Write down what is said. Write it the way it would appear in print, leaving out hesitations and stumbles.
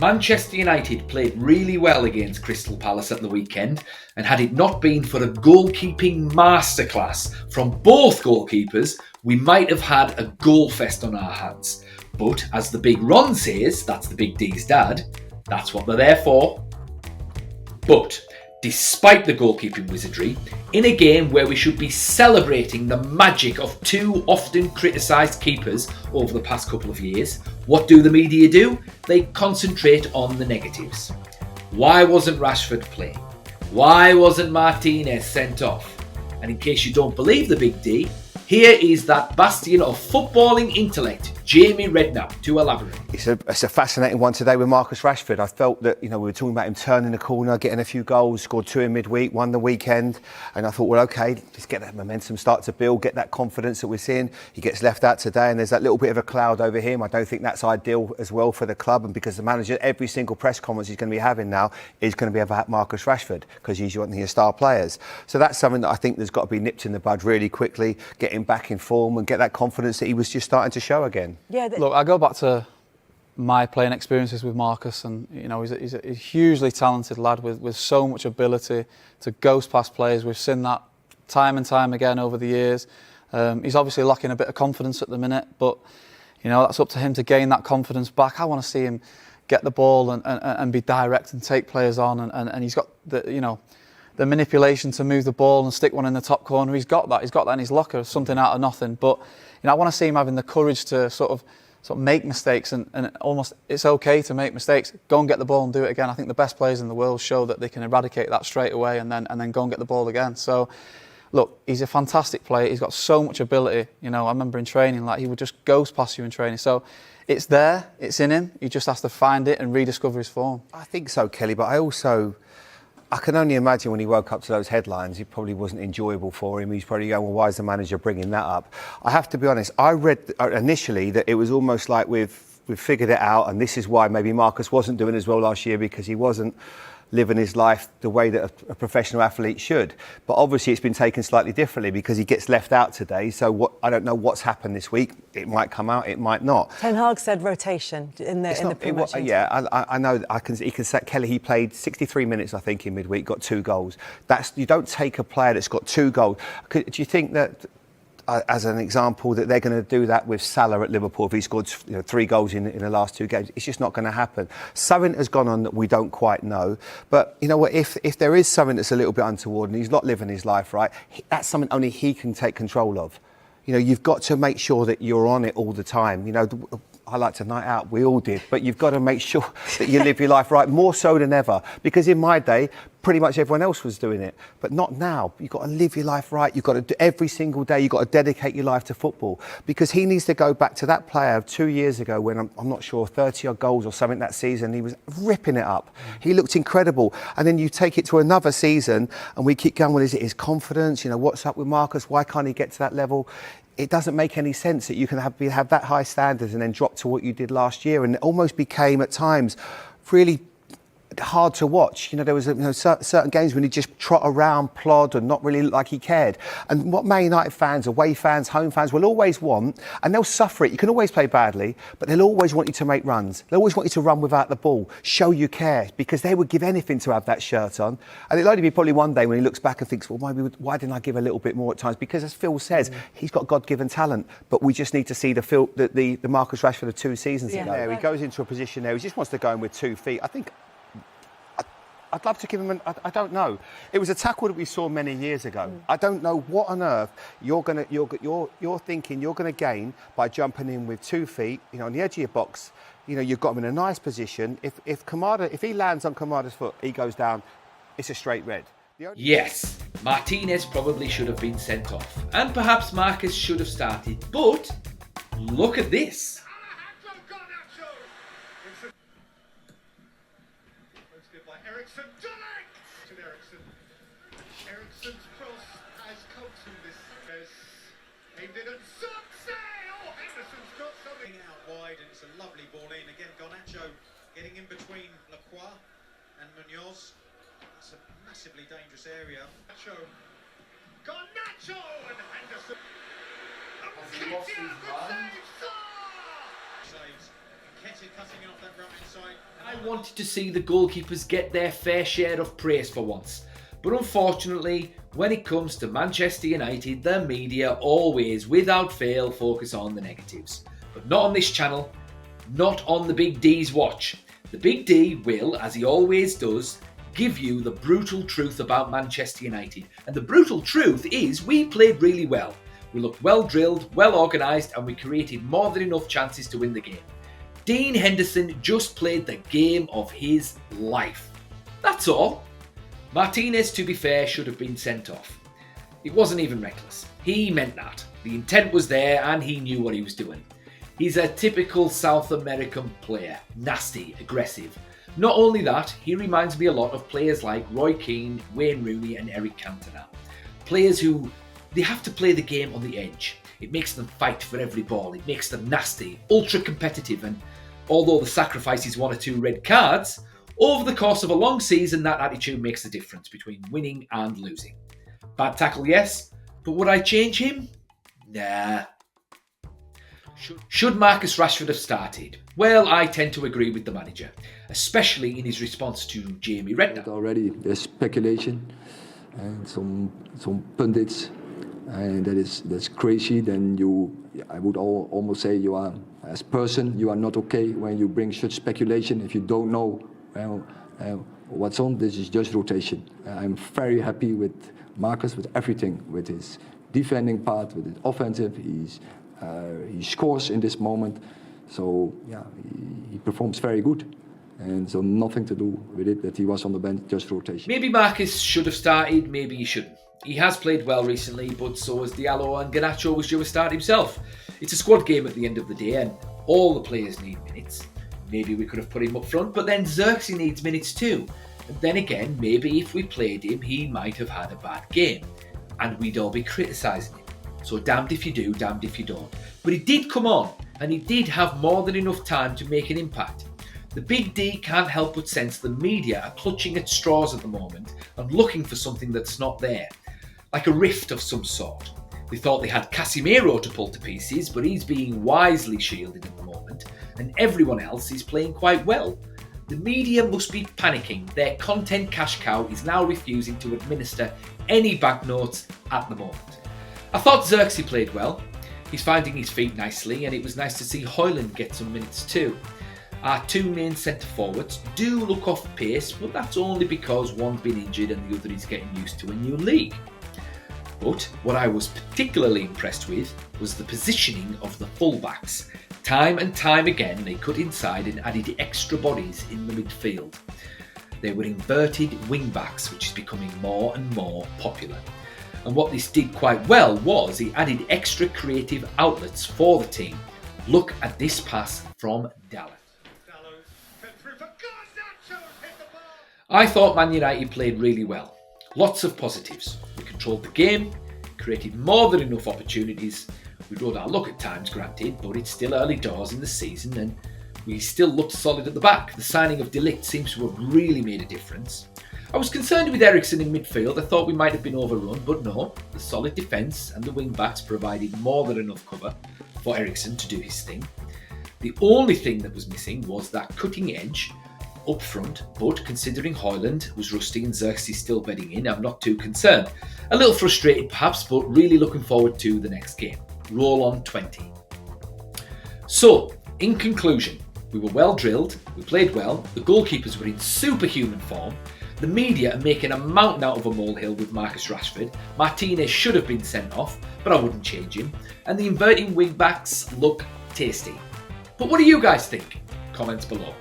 Manchester United played really well against Crystal Palace at the weekend, and had it not been for a goalkeeping masterclass from both goalkeepers, we might have had a goal fest on our hands. But as the big Ron says, that's the big D's dad, that's what they're there for. But despite the goalkeeping wizardry, in a game where we should be celebrating the magic of two often criticised keepers over the past couple of years, what do the media do? They concentrate on the negatives. Why wasn't Rashford playing? Why wasn't Martinez sent off? And in case you don't believe the big D, here is that bastion of footballing intellect, Jamie Redknapp, to elaborate. It's a fascinating one today with Marcus Rashford. I felt that, we were talking about him turning the corner, getting a few goals, scored 2 in midweek, won the weekend. And I thought, well, OK, let's get that momentum start to build, get that confidence that we're seeing. He gets left out today and there's that little bit of a cloud over him. I don't think that's ideal as well for the club. And because the manager, every single press conference he's going to be having now is going to be about Marcus Rashford because he's one of his star players. So that's something that I think there's got to be nipped in the bud really quickly, get him back in form and get that confidence that he was just starting to show again. Yeah. Look, I go back to my playing experiences with Marcus, and he's a hugely talented lad with so much ability to ghost past players. We've seen that time and time again over the years. He's obviously lacking a bit of confidence at the minute, but that's up to him to gain that confidence back. I want to see him get the ball and be direct and take players on, and he's got the manipulation to move the ball and stick one in the top corner. He's got that in his locker, something out of nothing. But I want to see him having the courage to sort of make mistakes and almost it's okay to make mistakes. Go and get the ball and do it again. I think the best players in the world show that they can eradicate that straight away and then go and get the ball again. So look, he's a fantastic player. He's got so much ability. I remember in training, he would just ghost past you in training. So it's there, it's in him. He just has to find it and rediscover his form. I think so, Kelly, but I can only imagine when he woke up to those headlines, it probably wasn't enjoyable for him. He's probably going, well, why is the manager bringing that up? I have to be honest, I read initially that it was almost like we've figured it out, and this is why maybe Marcus wasn't doing as well last year, because he wasn't living his life the way that a professional athlete should. But obviously it's been taken slightly differently because he gets left out today. So I don't know what's happened this week. It might come out, it might not. Ten Hag said rotation in the pre-match. Yeah, I know. He can say Kelly. He played 63 minutes, I think, in midweek. Got 2 goals. You don't take a player that's got 2 goals. Do you think that? As an example, that they're going to do that with Salah at Liverpool if he scored 3 goals in the last 2 games. It's just not going to happen. Something has gone on that we don't quite know. But you know what? If there is something that's a little bit untoward and he's not living his life right, that's something only he can take control of. You've got to make sure that you're on it all the time. I liked a night out, we all did, but you've got to make sure that you live your life right, more so than ever. Because in my day, pretty much everyone else was doing it, but not now. You've got to live your life right. You've got to do every single day. You've got to dedicate your life to football, because he needs to go back to that player of 2 years ago when I'm not sure 30 odd goals or something that season. He was ripping it up. He looked incredible. And then you take it to another season and we keep going, well, is it his confidence? What's up with Marcus? Why can't he get to that level? It doesn't make any sense that you can have that high standards and then drop to what you did last year. And it almost became at times really hard to watch. There was certain games when he just trot around, plod, and not really look like he cared. And what Man United fans, away fans, home fans will always want, and they'll suffer it. You can always play badly, but they'll always want you to make runs. They'll always want you to run without the ball, show you care, because they would give anything to have that shirt on. And it'll only be probably one day when he looks back and thinks, well, why didn't I give a little bit more at times? Because as Phil says, he's got God-given talent, but we just need to see the Marcus Rashford of 2 seasons ago. There, he goes into a position there, he just wants to go in with 2 feet. I'd love to give him I don't know. It was a tackle that we saw many years ago. I don't know what on earth you're thinking you're gonna gain by jumping in with 2 feet, on the edge of your box. You've got him in a nice position. If he lands on Kamada's foot, he goes down. It's a straight red. Yes, Martinez probably should have been sent off, and perhaps Marcus should have started. But look at this. Ericsson's cross has come to this. Aimed in at Zuxay. Oh, Henderson's got something out wide, and it's a lovely ball in. Again, Garnacho getting in between Lacroix and Munoz. It's a massively dangerous area. Garnacho and Henderson. Saves. Ketty cutting in off that right hand side. I wanted to see the goalkeepers get their fair share of praise for once. But unfortunately, when it comes to Manchester United, the media always, without fail, focus on the negatives. But not on this channel, not on the Big D's watch. The Big D will, as he always does, give you the brutal truth about Manchester United. And the brutal truth is we played really well. We looked well drilled, well organised, and we created more than enough chances to win the game. Dean Henderson just played the game of his life. That's all. Martinez, to be fair, should have been sent off. It wasn't even reckless. He meant that. The intent was there and he knew what he was doing. He's a typical South American player. Nasty, aggressive. Not only that, he reminds me a lot of players like Roy Keane, Wayne Rooney and Eric Cantona. Players who, they have to play the game on the edge. It makes them fight for every ball. It makes them nasty, ultra competitive, and although the sacrifice is 1 or 2 red cards, over the course of a long season that attitude makes the difference between winning and losing. Bad tackle, yes, but would I change him? Nah. Should Marcus Rashford have started? Well, I tend to agree with the manager, especially in his response to Jamie Redknapp. Already there's speculation and some pundits, and that's crazy. Then I would almost say you are, as person, you are not okay when you bring such speculation if you don't know what's on. This is just rotation. I'm very happy with Marcus, with everything, with his defending part, with his offensive. He scores in this moment, so yeah, he performs very good. And so nothing to do with it that he was on the bench, just rotation. Maybe Marcus should have started, maybe he shouldn't. He has played well recently, but so has Diallo, and Garnacho was due to start himself. It's a squad game at the end of the day and all the players need minutes. Maybe we could have put him up front, but then Xerxes needs minutes too. And then again, maybe if we played him, he might have had a bad game and we'd all be criticising him. So damned if you do, damned if you don't. But he did come on, and he did have more than enough time to make an impact. The Big D can't help but sense the media are clutching at straws at the moment and looking for something that's not there. Like a rift of some sort. They thought they had Casemiro to pull to pieces, but he's being wisely shielded at the moment, and everyone else is playing quite well. The media must be panicking. Their content cash cow is now refusing to administer any banknotes at the moment. I thought Xerxes played well. He's finding his feet nicely, and it was nice to see Højlund get some minutes too. Our 2 main centre forwards do look off pace, but that's only because one's been injured and the other is getting used to a new league. But what I was particularly impressed with was the positioning of the fullbacks. Time and time again they cut inside and added extra bodies in the midfield. They were inverted wing-backs, which is becoming more and more popular. And what this did quite well was it added extra creative outlets for the team. Look at this pass from Dallas. I thought Man United played really well. Lots of positives. We controlled the game, created more than enough opportunities. We rode our luck at times, granted, but it's still early doors in the season and we still looked solid at the back. The signing of De Ligt seems to have really made a difference. I was concerned with Eriksen in midfield. I thought we might have been overrun, but no. The solid defence and the wing-backs provided more than enough cover for Eriksen to do his thing. The only thing that was missing was that cutting edge up front, but considering Højlund was rusty and Xerxes still bedding in, I'm not too concerned. A little frustrated perhaps, but really looking forward to the next game. Roll on 20. So, in conclusion, we were well drilled, we played well, the goalkeepers were in superhuman form, the media are making a mountain out of a molehill with Marcus Rashford, Martinez should have been sent off, but I wouldn't change him, and the inverting wing backs look tasty. But what do you guys think? Comments below.